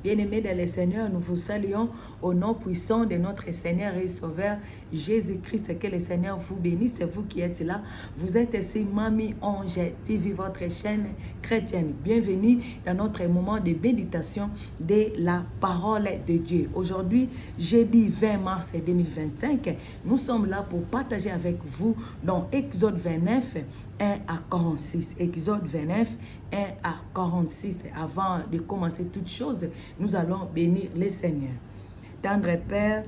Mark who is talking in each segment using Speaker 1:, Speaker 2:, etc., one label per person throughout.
Speaker 1: Bien-aimés dans le Seigneur, nous vous saluons au nom puissant de notre Seigneur et Sauveur Jésus-Christ. Que le Seigneur vous bénisse. C'est vous qui êtes là. Vous êtes ici, Mamie Ange TV, votre chaîne chrétienne. Bienvenue dans notre moment de méditation de la parole de Dieu. Aujourd'hui, jeudi 20 mars 2025, nous sommes là pour partager avec vous dans Exode 29, 1 à 46. Exode 29, 1 à 46. Avant de commencer toutes choses, nous allons bénir le Seigneur. Tendre Père,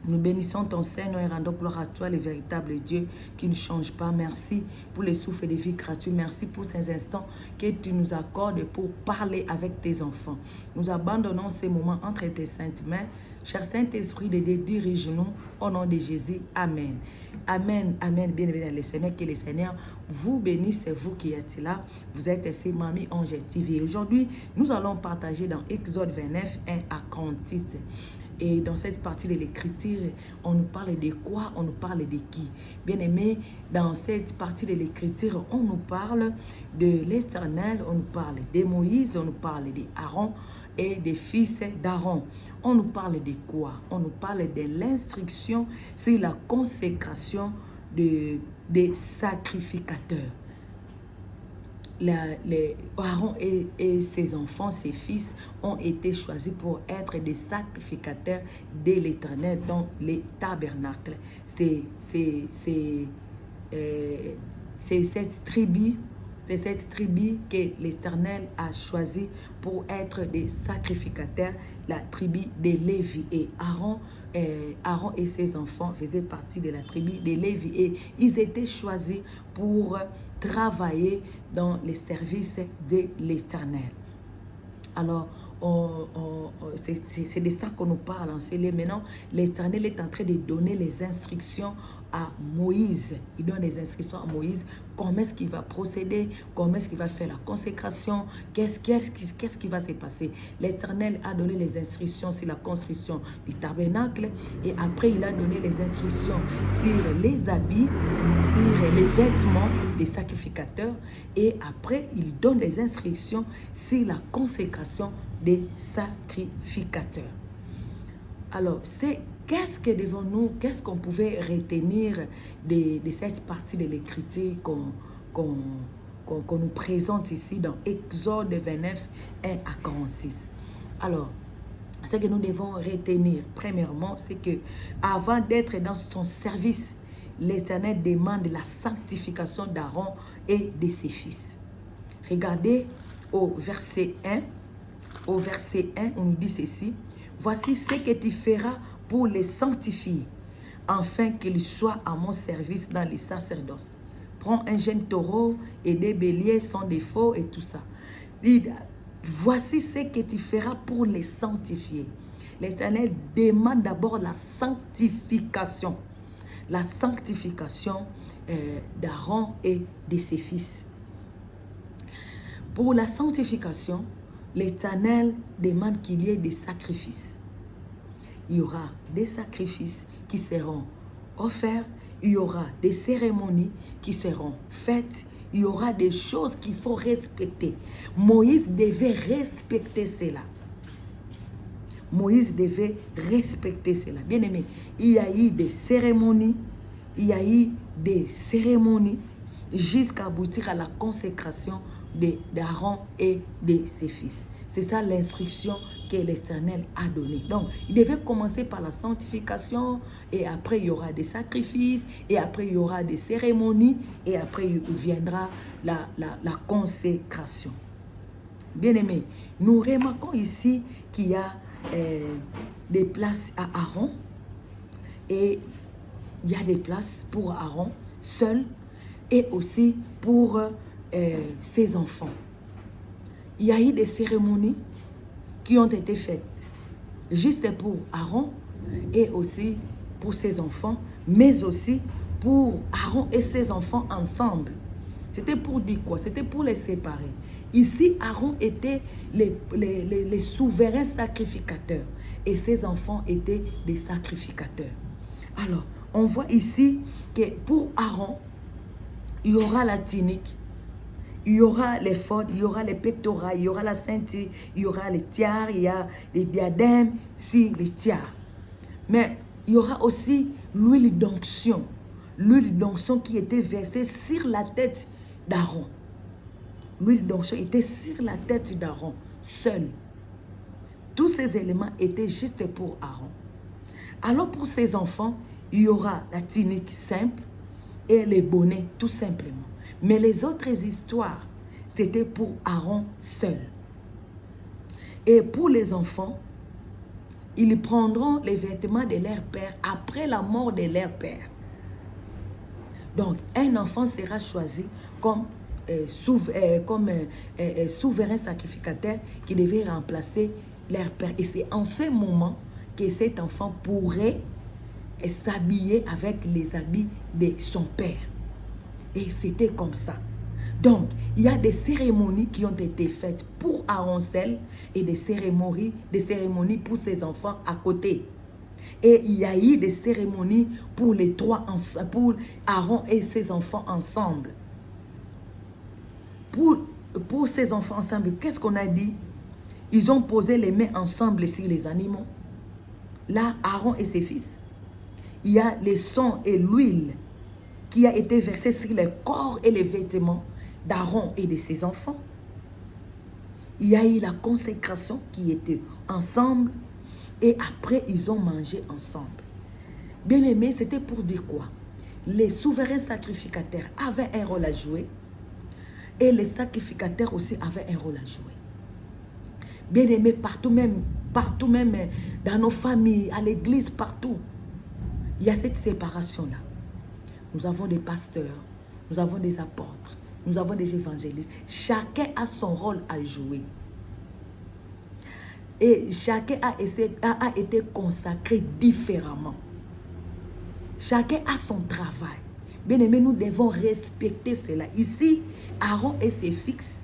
Speaker 1: nous bénissons ton Seigneur et rendons gloire à toi, le véritable Dieu qui ne change pas. Merci pour les souffles de vie gratuits. Merci pour ces instants que tu nous accordes pour parler avec tes enfants. Nous abandonnons ces moments entre tes saintes mains. Cher Saint-Esprit, dirige-nous au nom de Jésus. Amen. Amen, amen. Bien-aimé dans le Seigneur, que le Seigneur vous bénisse, c'est vous qui êtes là. Vous êtes ici, Mamie Ange TV. Aujourd'hui, nous allons partager dans Exode 29, 1 à 46. Et dans cette partie de l'écriture, on nous parle de quoi? On nous parle de qui? Bien-aimé, dans cette partie de l'écriture, on nous parle de l'Éternel, on nous parle de Moïse, on nous parle d'Aaron et des fils d'Aaron. On nous parle de quoi? On nous parle de l'instruction sur la consécration des sacrificateurs. Aaron et ses enfants, ses fils, ont été choisis pour être des sacrificateurs de l'Éternel dans les tabernacles. C'est cette tribu que l'Éternel a choisi pour être des sacrificateurs, la tribu de Lévi. Et Aaron et ses enfants faisaient partie de la tribu de Lévi. Et ils étaient choisis pour travailler dans les services de l'Éternel. Alors, c'est de ça qu'on nous parle. Maintenant, l'Éternel est en train de donner les instructions à Moïse. Il donne les instructions à Moïse. Comment est-ce qu'il va procéder? Comment est-ce qu'il va faire la consécration? Qu'est-ce qui va se passer? L'Éternel a donné les instructions sur la construction du tabernacle. Et après, il a donné les instructions sur les habits, sur les vêtements des sacrificateurs. Et après, il donne les instructions sur la consécration des sacrificateurs. Alors, qu'est-ce que devons-nous, qu'est-ce qu'on pouvait retenir de cette partie de l'écriture qu'on nous présente ici dans Exode 29, 1 à 46? Alors, ce que nous devons retenir, premièrement, c'est que avant d'être dans son service, l'Éternel demande la sanctification d'Aaron et de ses fils. Regardez au verset 1. Au verset 1, on nous dit ceci. Voici ce que tu feras pour les sanctifier, afin qu'ils soient à mon service dans les sacerdoces. Prends un jeune taureau et des béliers sans défaut et tout ça. Voici ce que tu feras pour les sanctifier. L'Éternel demande d'abord la sanctification. La sanctification d'Aaron et de ses fils. Pour la sanctification, l'Éternel demande qu'il y ait des sacrifices. Il y aura des sacrifices qui seront offerts, il y aura des cérémonies qui seront faites, il y aura des choses qu'il faut respecter. Moïse devait respecter cela. Moïse devait respecter cela. Bien aimé, il y a eu des cérémonies, jusqu'à aboutir à la consécration d'Aaron et de ses fils. C'est ça l'instruction que l'Éternel a donnée. Donc, il devait commencer par la sanctification, et après il y aura des sacrifices, et après il y aura des cérémonies, et après il viendra la consécration. Bien-aimés, nous remarquons ici qu'il y a des places à Aaron, et il y a des places pour Aaron seul, et aussi pour ses enfants. Il y a eu des cérémonies qui ont été faites juste pour Aaron et aussi pour ses enfants, mais aussi pour Aaron et ses enfants ensemble. C'était pour dire quoi? C'était pour les séparer. Ici, Aaron était les souverains sacrificateurs et ses enfants étaient des sacrificateurs. Alors, on voit ici que pour Aaron, il y aura la tunique. il y aura les l'éphod, il y aura les pectoraux, il y aura la ceinture, il y aura les tiares, il y a les diadèmes, si les tiares. Mais il y aura aussi l'huile d'onction. L'huile d'onction qui était versée sur la tête d'Aaron. L'huile d'onction était sur la tête d'Aaron, seul. Tous ces éléments étaient juste pour Aaron. Alors pour ses enfants, il y aura la tunique simple et les bonnets, tout simplement. Mais les autres histoires, c'était pour Aaron seul. Et pour les enfants, ils prendront les vêtements de leur père après la mort de leur père. Donc, un enfant sera choisi comme souverain sacrificateur qui devait remplacer leur père. Et c'est en ce moment que cet enfant pourrait s'habiller avec les habits de son père. Et c'était comme ça. Donc, il y a des cérémonies qui ont été faites pour Aaron seul et des cérémonies pour ses enfants à côté. Et il y a eu des cérémonies pour les trois, pour Aaron et ses enfants ensemble. Pour ses enfants ensemble, qu'est-ce qu'on a dit? Ils ont posé les mains ensemble sur les animaux. Là, Aaron et ses fils. Il y a le sang et l'huile qui a été versée sur les corps et les vêtements d'Aaron et de ses enfants. Il y a eu la consécration qui était ensemble. Et après, ils ont mangé ensemble. Bien aimé, c'était pour dire quoi? Les souverains sacrificateurs avaient un rôle à jouer. Et les sacrificateurs aussi avaient un rôle à jouer. Bien aimé, partout même dans nos familles, à l'église, partout. Il y a cette séparation-là. Nous avons des pasteurs, nous avons des apôtres, nous avons des évangélistes. Chacun a son rôle à jouer. Et chacun a été consacré différemment. Chacun a son travail. Bien aimé, nous devons respecter cela. Ici, Aaron et ses fils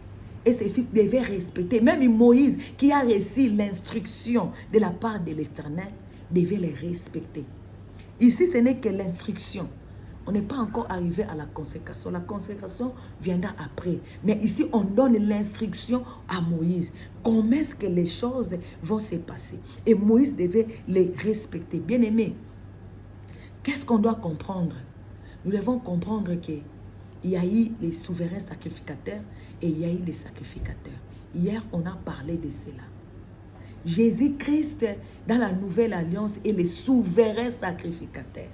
Speaker 1: devaient respecter. Même Moïse, qui a reçu l'instruction de la part de l'Éternel, devait les respecter. Ici, ce n'est que l'instruction. On n'est pas encore arrivé à la consécration. La consécration viendra après. Mais ici, on donne l'instruction à Moïse. Comment est-ce que les choses vont se passer? Et Moïse devait les respecter. Bien aimé, qu'est-ce qu'on doit comprendre? Nous devons comprendre qu'il y a eu les souverains sacrificateurs et il y a eu les sacrificateurs. Hier, on a parlé de cela. Jésus-Christ, dans la nouvelle alliance, est le souverain sacrificateur.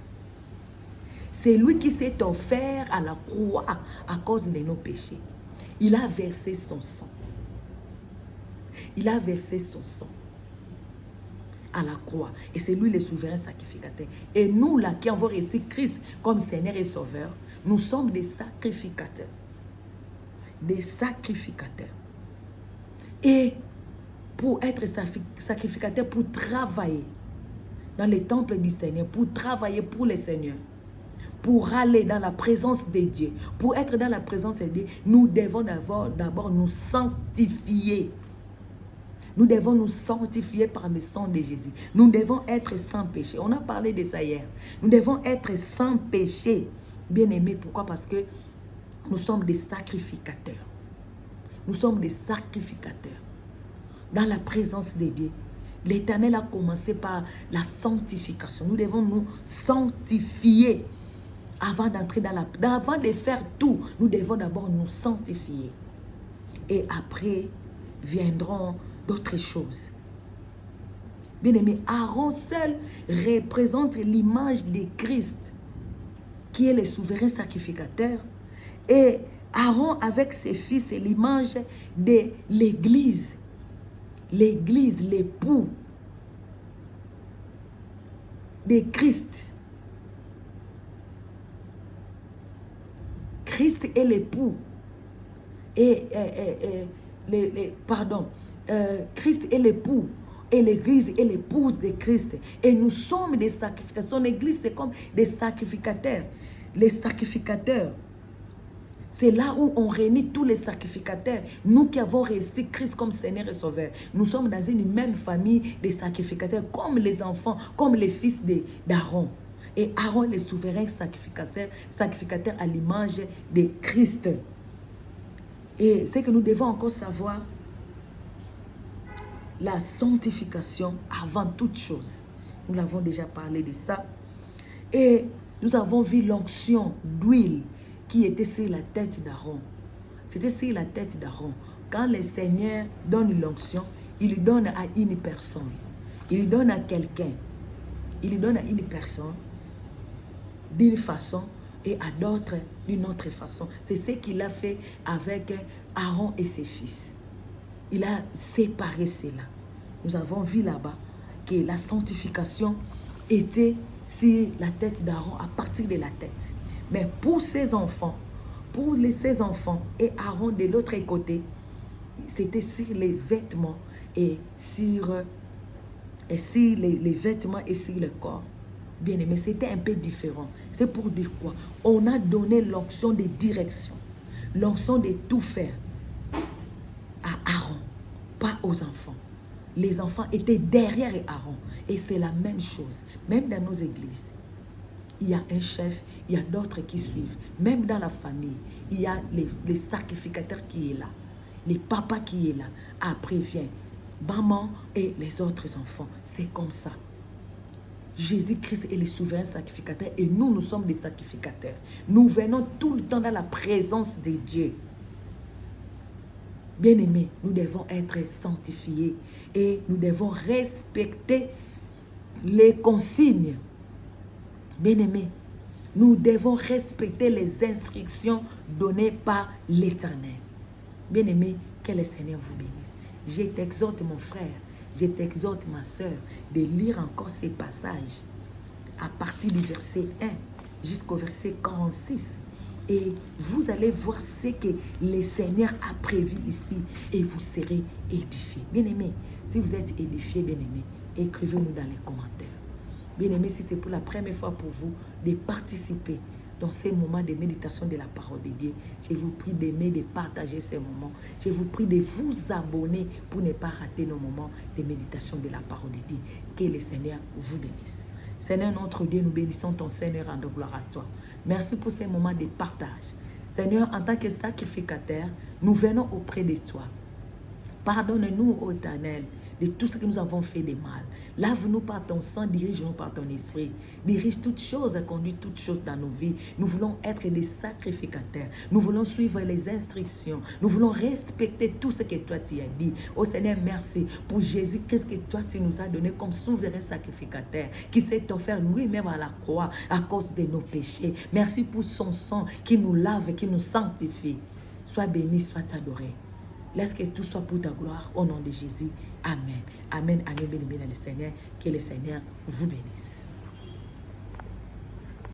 Speaker 1: C'est lui qui s'est offert à la croix à cause de nos péchés. Il a versé son sang. Il a versé son sang à la croix. Et c'est lui le souverain sacrificateur. Et nous, là, qui avons reçu Christ comme Seigneur et Sauveur, nous sommes des sacrificateurs. Des sacrificateurs. Et pour être sacrificateur, pour travailler dans les temples du Seigneur, pour travailler pour le Seigneur, pour aller dans la présence de Dieu, pour être dans la présence de Dieu, nous devons d'abord nous sanctifier. Nous devons nous sanctifier par le sang de Jésus. Nous devons être sans péché. On a parlé de ça hier. Nous devons être sans péché. Bien aimés, pourquoi? Parce que nous sommes des sacrificateurs. Nous sommes des sacrificateurs. Dans la présence de Dieu. L'Éternel a commencé par la sanctification. Nous devons nous sanctifier. Avant d'entrer avant de faire tout, nous devons d'abord nous sanctifier. Et après, viendront d'autres choses. Bien aimé, Aaron seul représente l'image de Christ, qui est le souverain sacrificateur. Et Aaron avec ses fils est l'image de l'Église. L'Église, l'époux de Christ. Christ est l'époux. Christ est l'époux. Et l'Église est l'épouse de Christ. Et nous sommes des sacrificateurs. L'Église, c'est comme des sacrificateurs. Les sacrificateurs. C'est là où on réunit tous les sacrificateurs. Nous qui avons reçu Christ comme Seigneur et Sauveur. Nous sommes dans une même famille de sacrificateurs, comme les enfants, comme les fils d'Aaron. Et Aaron, le souverain sacrificateur à l'image de Christ. Et c'est que nous devons encore savoir la sanctification avant toute chose. Nous l'avons déjà parlé de ça. Et nous avons vu l'onction d'huile qui était sur la tête d'Aaron. C'était sur la tête d'Aaron. Quand le Seigneur donne l'onction, il lui donne à une personne. Il lui donne à quelqu'un. Il lui donne à une personne d'une façon et à d'autres d'une autre façon. C'est ce qu'il a fait avec Aaron et ses fils. Il a séparé cela. Nous avons vu là-bas que la sanctification était sur la tête d'Aaron, à partir de la tête. Mais pour ses enfants, ses enfants et Aaron de l'autre côté, c'était sur les vêtements et sur les vêtements et sur le corps. Bien aimé, c'était un peu différent. C'est pour dire quoi? On a donné l'onction de direction, l'onction de tout faire à Aaron, pas aux enfants. Les enfants étaient derrière Aaron. Et c'est la même chose. Même dans nos églises, il y a un chef, il y a d'autres qui suivent. Même dans la famille, il y a les sacrificateurs qui est là. Les papas qui est là. Après vient maman et les autres enfants. C'est comme ça. Jésus-Christ est le souverain sacrificateur et nous sommes des sacrificateurs. Nous venons tout le temps dans la présence de Dieu. Bien-aimés, nous devons être sanctifiés et nous devons respecter les consignes. Bien-aimés, nous devons respecter les instructions données par l'Éternel. Bien-aimés, que le Seigneur vous bénisse. Je t'exhorte, mon frère, je t'exhorte, ma soeur, de lire encore ces passages à partir du verset 1 jusqu'au verset 46. Et vous allez voir ce que le Seigneur a prévu ici et vous serez édifiés. Bien-aimés, si vous êtes édifiés, bien-aimés, écrivez-nous dans les commentaires. Bien-aimés, si c'est pour la première fois pour vous de participer dans ces moments de méditation de la parole de Dieu, je vous prie d'aimer, de partager ces moments. Je vous prie de vous abonner pour ne pas rater nos moments de méditation de la parole de Dieu. Que le Seigneur vous bénisse. Seigneur notre Dieu, nous bénissons ton Seigneur, rendons gloire à toi. Merci pour ces moments de partage. Seigneur, en tant que sacrificateur, nous venons auprès de toi. Pardonne-nous, ô Éternel, de tout ce que nous avons fait de mal. Lave-nous par ton sang, dirige-nous par ton esprit. Dirige toutes choses, conduis toutes choses dans nos vies. Nous voulons être des sacrificateurs. Nous voulons suivre les instructions. Nous voulons respecter tout ce que toi tu as dit. Ô Seigneur, merci pour Jésus. Qu'est-ce que toi tu nous as donné comme souverain sacrificateur qui s'est offert lui-même à la croix à cause de nos péchés. Merci pour son sang qui nous lave et qui nous sanctifie. Sois béni, sois adoré. Laisse que tout soit pour ta gloire, au nom de Jésus. Amen. Amen. Amen. Béni, béni le Seigneur. Que le Seigneur vous bénisse.